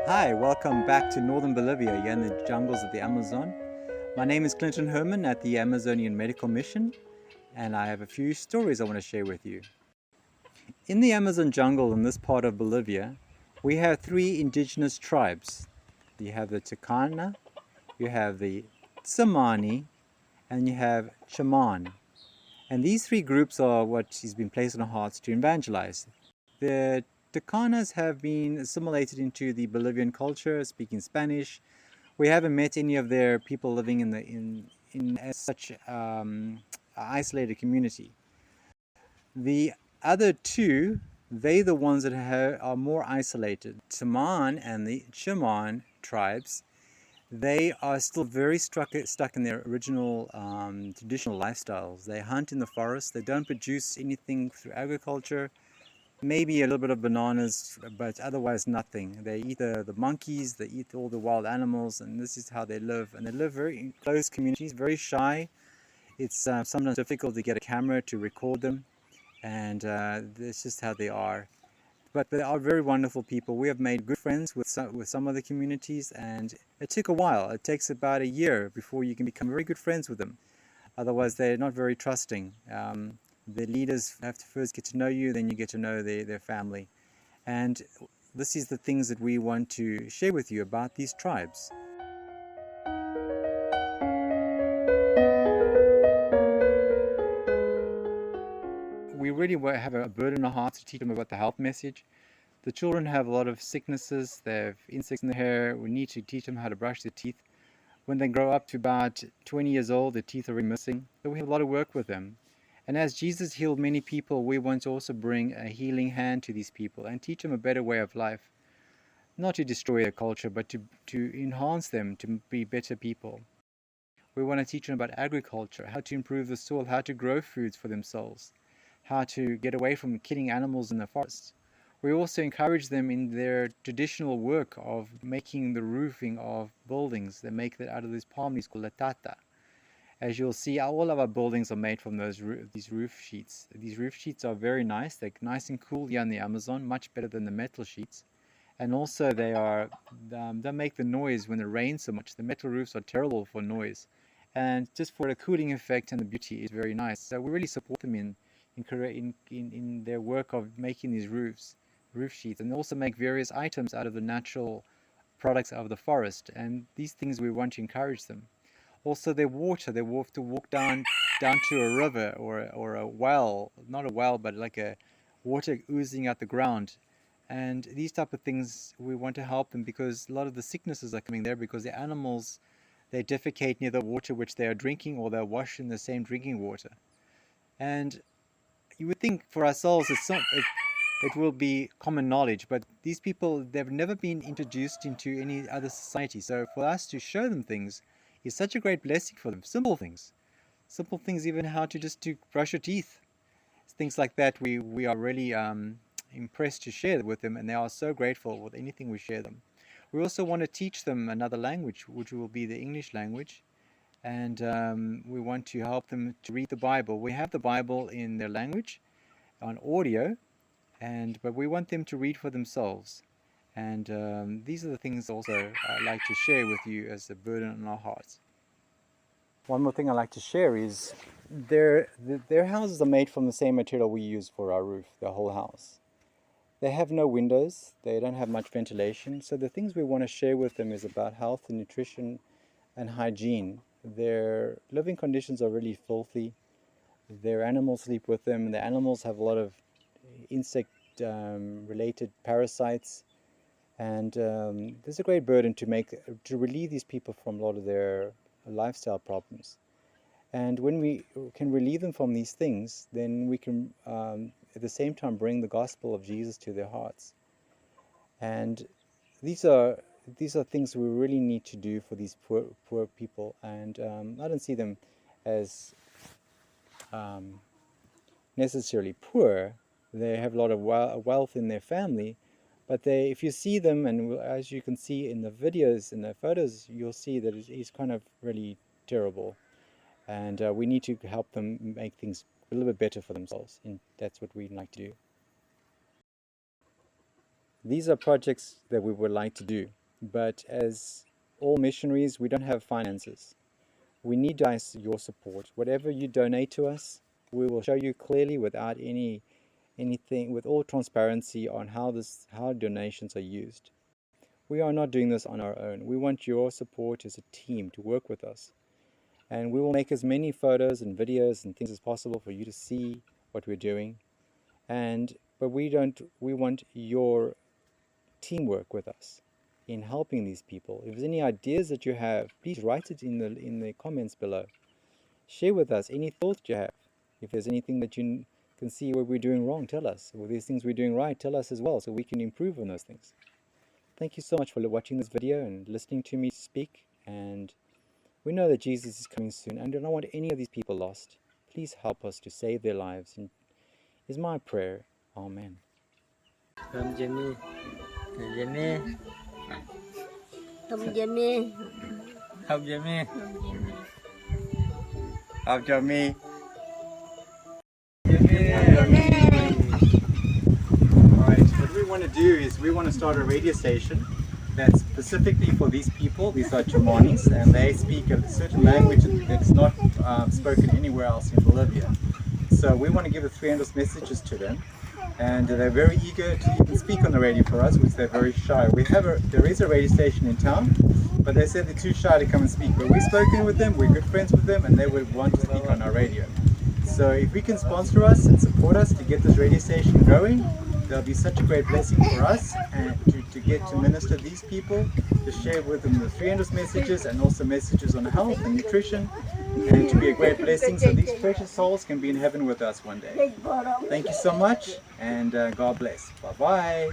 Hi, welcome back to northern Bolivia, here in the jungles of the Amazon. My name is Clinton Herman at the Amazonian Medical Mission, and I have a few stories I want to share with you. In the Amazon jungle in this part of Bolivia, we have three indigenous tribes. You have the Tucana, you have the Tsimane, and you have Chaman. And these three groups are what has been placed on our hearts to evangelize. The Tucanas have been assimilated into the Bolivian culture, speaking Spanish. We haven't met any of their people living in as such isolated community. The other two, they the ones that are more isolated. Taman and the Chaman tribes, they are still very stuck in their original traditional lifestyles. They hunt in the forest. They don't produce anything through agriculture. Maybe a little bit of bananas, but otherwise nothing. They eat the monkeys, they eat all the wild animals, and this is how they live. And they live very in close communities, very shy. It's sometimes difficult to get a camera to record them, and that's just how they are. But they are very wonderful people. We have made good friends with some of the communities, and it took a while. It takes about a year before you can become very good friends with them. Otherwise, they're not very trusting. The leaders have to first get to know you, then you get to know their family. And this is the things that we want to share with you about these tribes. We really have a burden on our hearts to teach them about the health message. The children have a lot of sicknesses, they have insects in their hair. We need to teach them how to brush their teeth. When they grow up to about 20 years old, their teeth are already missing. So we have a lot of work with them. And as Jesus healed many people, we want to also bring a healing hand to these people and teach them a better way of life. Not to destroy their culture, but to enhance them to be better people. We want to teach them about agriculture, how to improve the soil, how to grow foods for themselves, how to get away from killing animals in the forests. We also encourage them in their traditional work of making the roofing of buildings. They make that out of these palm leaves called latata. As you'll see, all of our buildings are made from these roof sheets. These roof sheets are very nice. They're nice and cool here in the Amazon, much better than the metal sheets. And also they make the noise when it rains so much. The metal roofs are terrible for noise. And just for the cooling effect and the beauty is very nice. So we really support them in their work of making these roof sheets, and also make various items out of the natural products of the forest. And these things we want to encourage them. Also their water, they have to walk down to a river or a well, not a well, but like a water oozing out the ground. And these type of things, we want to help them because a lot of the sicknesses are coming there because the animals, they defecate near the water which they are drinking, or they're washed in the same drinking water. And you would think for ourselves it will be common knowledge, but these people, they've never been introduced into any other society. So for us to show them things is such a great blessing for them. Simple things, even how to brush your teeth, things like that. We are really impressed to share with them, and they are so grateful with anything we share them. We also want to teach them another language, which will be the English language, and we want to help them to read the Bible. We have the Bible in their language on audio, but we want them to read for themselves. And these are the things also I'd like to share with you as a burden on our hearts. One more thing I'd like to share is their houses are made from the same material we use for our roof, the whole house. They have no windows, they don't have much ventilation, so the things we want to share with them is about health and nutrition and hygiene. Their living conditions are really filthy. Their animals sleep with them, and the animals have a lot of insect related parasites. And there's a great burden to relieve these people from a lot of their lifestyle problems. And when we can relieve them from these things, then we can at the same time bring the gospel of Jesus to their hearts. And these are things we really need to do for these poor people. And I don't see them as necessarily poor. They have a lot of wealth in their family, but if you see them, and as you can see in the videos, in the photos, you'll see that it's kind of really terrible. And we need to help them make things a little bit better for themselves, and that's what we'd like to do. These are projects that we would like to do. But as all missionaries, we don't have finances. We need your support. Whatever you donate to us, we will show you clearly without anything, with all transparency on how donations are used. We are not doing this on our own. We want your support as a team to work with us. And we will make as many photos and videos and things as possible for you to see what we're doing. But we want your teamwork with us in helping these people. If there's any ideas that you have, please write it in the comments below. Share with us any thoughts you have. If there's anything that you can see what we're doing wrong, tell us. Or these things we're doing right, tell us as well, so we can improve on those things. Thank you so much for watching this video and listening to me speak. And we know that Jesus is coming soon, and I don't want any of these people lost. Please help us to save their lives, and is my prayer. Amen. Không Jimmy, Jimmy, Không Jimmy. không Jimmy. After me. Alright, what we want to do is we want to start a radio station that's specifically for these people. These are Chamanis, and they speak a certain language that's not spoken anywhere else in Bolivia. So we want to give the 300 messages to them, and they're very eager to even speak on the radio for us, which they're very shy. There is a radio station in town, but they said they're too shy to come and speak. But we've spoken with them, we're good friends with them, and they would want to speak on our radio. So if we can sponsor us and support us to get this radio station going, there'll be such a great blessing for us, and to get to minister to these people, to share with them the 300 messages and also messages on health and nutrition, and to be a great blessing so these precious souls can be in heaven with us one day. Thank you so much, and God bless. Bye-bye.